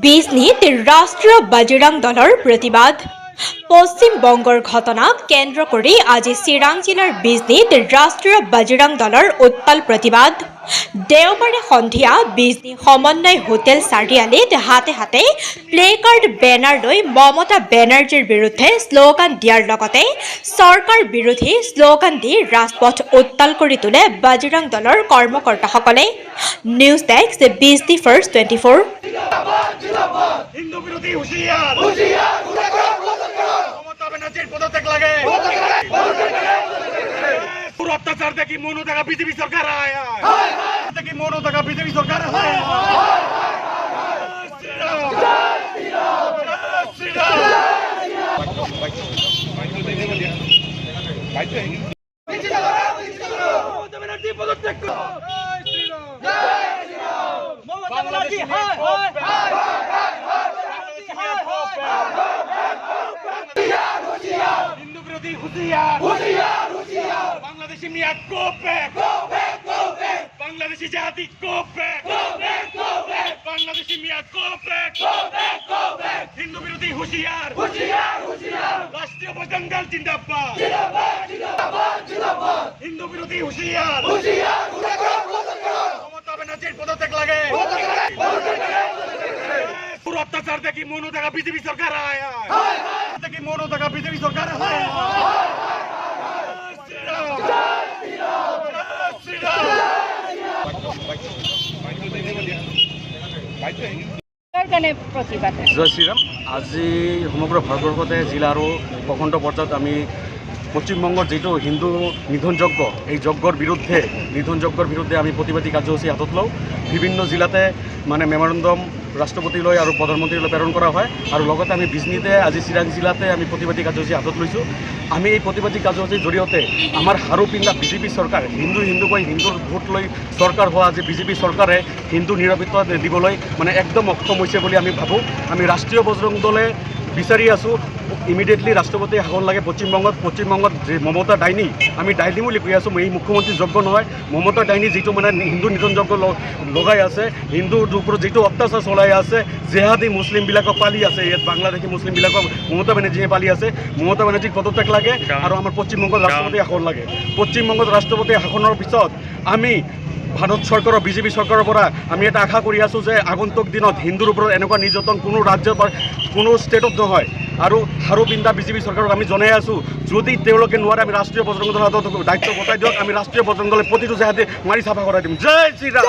বিজনীত ৰাষ্ট্ৰীয় বজৰং দলৰ প্ৰতিবাদ। পশ্চিমবংগৰ ঘটনাক কেন্দ্ৰ কৰি আজি চিৰাং জিলাৰ বিজনীত ৰাষ্ট্ৰীয় বজৰং দলৰ উৎপল প্ৰতিবাদ। দেওবাৰে সন্ধিয়া বিজনী সমন্বয় হোটেল চাৰিআলিত হাতে হাতে প্লে কাৰ্ড বেনাৰ লৈ মমতা বেনাৰ্জীৰ বিৰুদ্ধে শ্লোগান দিয়াৰ লগতে চৰকাৰ বিৰোধী শ্লোগান দি ৰাজপথ উত্তাল কৰি তোলে বজৰং দলৰ কৰ্মকৰ্তাসকলে। News desk Bijni first 24। Hindu বিরোধী হুঁশিয়ার মমতা ব্যানার্জির পদত্যাগ লাগে। পুরো অত্যাচার দেখি মনো টাকা বিজেপি সরকার দেখি মনো টাকা বিজেপি সরকার হিন্দু বিরোধী হুঁশিয়ার বাংলাদেশি মিয়া গো ব্যাক, বাংলাদেশি জাতি গো ব্যাক, বাংলাদেশি মিয়া গো ব্যাক, হিন্দু বিরোধী হুঁশিয়ার রাষ্ট্রীয় বজরং দল জিন্দাবাদ, হিন্দু বিরোধী হুঁশিয়ার মমতা ব্যানার্জির পদত্যাগ লাগে। পুরো অত্যাচার দেখি মনো টাকা বিজেপি সরকার দেখি মনো টাকা বিজেপি সরকার জয় শ্রীরাম। আজি সমগ্র ভারতবর্ষতে জিলা আর প্রখণ্ড পর্যায়ত আমি পশ্চিমবঙ্গর যেটো হিন্দু নিধন যজ্ঞ এই যজ্ঞর বিরুদ্ধে আমি প্রতিবাদী কার্যসূচী হাতত লওঁ। বিভিন্ন জিলাতে মানে মেমোরেন্ডাম রাষ্ট্রপতিলৈ আর প্রধানমন্ত্রীলৈ প্রেরণ করা হয়। আর লগতে আমি বিজনীতে আজি চিৰাং জিলাতে আমি প্ৰতিবাদী কাৰ্যসূচী হাতত লৈছোঁ। আমি এই প্ৰতিবাদী কাৰ্যসূচীৰ জড়িয়তে আমাৰ হাৰু পিন্ধা বিজেপি সরকার হিন্দু কৈ হিন্দুর ভোট লৈ সরকার হওয়া যে বিজেপি সরকারে হিন্দু নিরাপত্তা দিবলৈ মানে একদম অক্ষম হৈছে বুলি আমি ভাবোঁ। আমি রাষ্ট্রীয় বজরং দলে বিচাৰি আছোঁ ইমিডিয়েটলি রাষ্ট্রপতি শাসন লাগে পশ্চিমবঙ্গত যে মমতা ডাইনী আমি ডাইনী বুলি কৈ আছোঁ। এই মুখ্যমন্ত্রী যোগ্য নহয়। মমতা ডাইনী যেটো মানে হিন্দু নিধন যজ্ঞ লগাই আছে, হিন্দুৰ ওপৰত যেটো অত্যাচাৰ চলাই আছে, জেহাদী মুছলিমবিলাকক পালি আছে, ইয়াত বাংলাদেশী মুছলিমবিলাকক মমতা বেনাৰ্জীয়ে পালি আছে। মমতা বেনাৰ্জীক পদত্যাগ লাগে আৰু আমাৰ পশ্চিমবংগত ৰাষ্ট্ৰপতি শাসন লাগে। পশ্চিমবংগত ৰাষ্ট্ৰপতি শাসনৰ পিছত আমি ভাৰত চৰকাৰৰ বিজেপি চৰকাৰৰ পৰা আমি এটা আশা কৰি আছোঁ যে আগন্তুক দিনত হিন্দুৰ ওপৰত এনেকুৱা নিৰ্যাতন কোনো ৰাজ্যৰ কোনো ষ্টেটত নহয়। আৰু হাৰু পিন্ধা বিজেপি চৰকাৰক আমি জনাই আছোঁ যদি তেওঁলোকে নোৱাৰে আমি ৰাষ্ট্ৰীয় বজৰং দলৰ হাতত দায়িত্ব গতাই দিয়ক। আমি ৰাষ্ট্ৰীয় বজৰং দলে প্ৰতিটো জেহাদী মাৰি চাফা কৰাই দিম। জয় শ্ৰীৰাম।